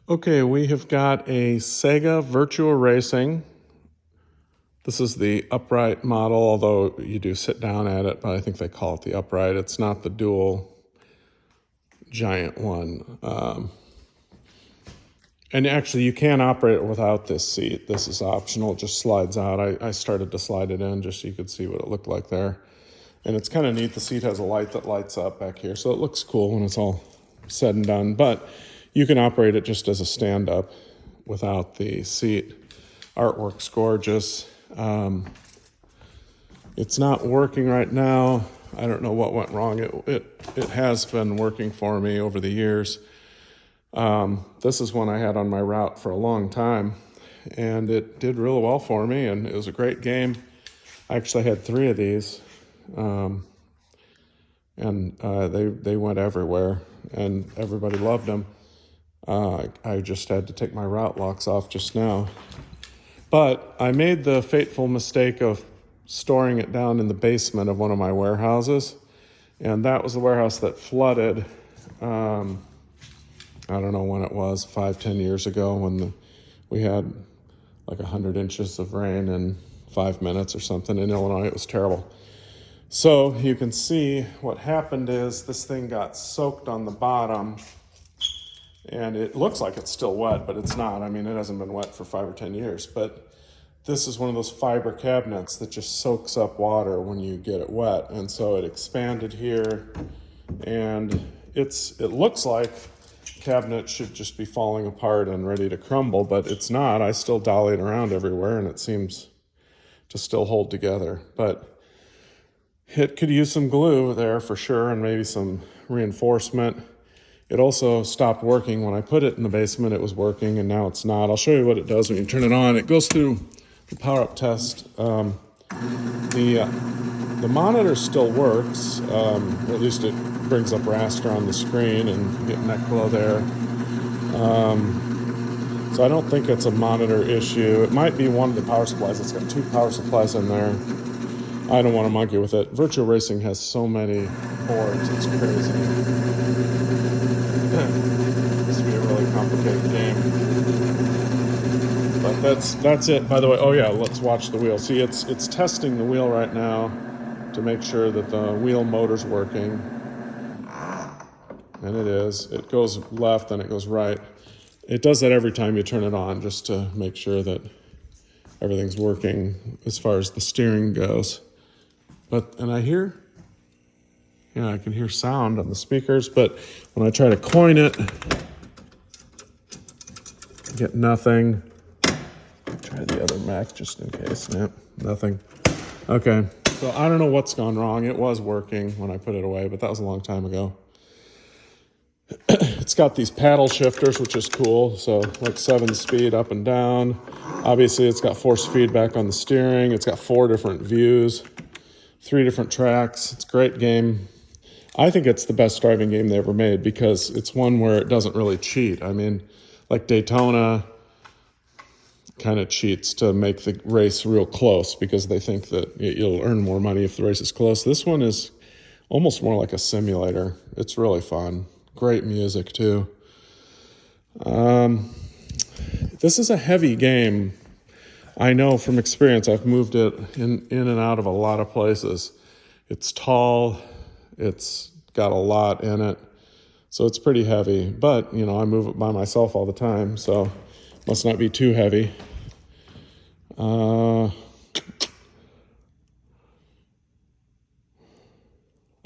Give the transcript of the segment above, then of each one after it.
Okay, we have got a Sega Virtua Racing. This is the upright model, although you do sit down at it, but I think they call it the upright. It's not the dual giant one. And actually, you can operate it without this seat. This is optional. It just slides out. I started to slide it in just so you could see what it looked like there. And it's kind of neat. The seat has a light that lights up back here, so it looks cool when it's all said and done. But you can operate it just as a stand-up without the seat. Artwork's gorgeous. It's not working right now. I don't know what went wrong. It has been working for me over the years. This is one I had on my route for a long time, and it did really well for me, and it was a great game. I actually had 3 of these, and they went everywhere, and everybody loved them. I just had to take my route locks off just now. But I made the fateful mistake of storing it down in the basement of one of my warehouses, and that was the warehouse that flooded. I don't know when it was, 5-10 years ago, when we had like 100 inches of rain in 5 minutes or something in Illinois. It was terrible. So you can see what happened is this thing got soaked on the bottom, and it looks like it's still wet, but it's not. I mean, it hasn't been wet for 5 or 10 years, but this is one of those fiber cabinets that just soaks up water when you get it wet. And so it expanded here, and it looks like cabinet should just be falling apart and ready to crumble, but it's not. I still dolly it around everywhere, and it seems to still hold together. But it could use some glue there for sure, and maybe some reinforcement. It also stopped working. When I put it in the basement, it was working, and now it's not. I'll show you what it does when you turn it on. It goes through the power-up test. The monitor still works, or at least it brings up raster on the screen, and you get neck glow there. So I don't think it's a monitor issue. It might be one of the power supplies. It's got 2 power supplies in there. I don't want to monkey with it. Virtua Racing has so many boards, it's crazy. This would be a really complicated game. But that's it. By the way, oh yeah, let's watch the wheel. See, it's testing the wheel right now to make sure that the wheel motor's working. And it is. It goes left and it goes right. It does that every time you turn it on, just to make sure that everything's working as far as the steering goes. And I can hear sound on the speakers, but when I try to coin it, I get nothing. Try the other Mac just in case. Nope, nothing. Okay, so I don't know what's gone wrong. It was working when I put it away, but that was a long time ago. It's got these paddle shifters, which is cool. So like 7-speed up and down. Obviously, it's got force feedback on the steering. It's got 4 different views, 3 different tracks. It's a great game. I think it's the best driving game they ever made because it's one where it doesn't really cheat. I mean, like Daytona kind of cheats to make the race real close because they think that you'll earn more money if the race is close. This one is almost more like a simulator. It's really fun. Great music too. This is a heavy game. I know from experience. I've moved it in and out of a lot of places. It's tall. It's got a lot in it. So it's pretty heavy. But, you know, I move it by myself all the time, so it must not be too heavy.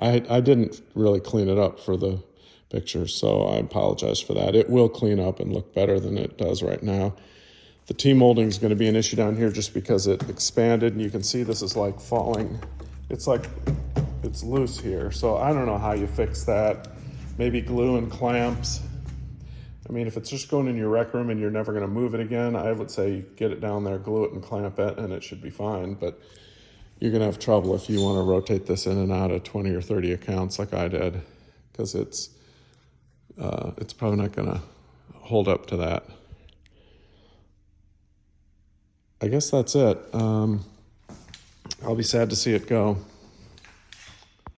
I didn't really clean it up for the pictures, so I apologize for that. It will clean up and look better than it does right now. The T-molding is going to be an issue down here just because it expanded, and you can see this is like falling. It's like it's loose here, so I don't know how you fix that. Maybe glue and clamps. I mean, if it's just going in your rec room and you're never going to move it again, I would say get it down there, glue it and clamp it, and it should be fine. But you're going to have trouble if you want to rotate this in and out of 20 or 30 accounts like I did, because it's probably not going to hold up to that. I guess that's it. I'll be sad to see it go.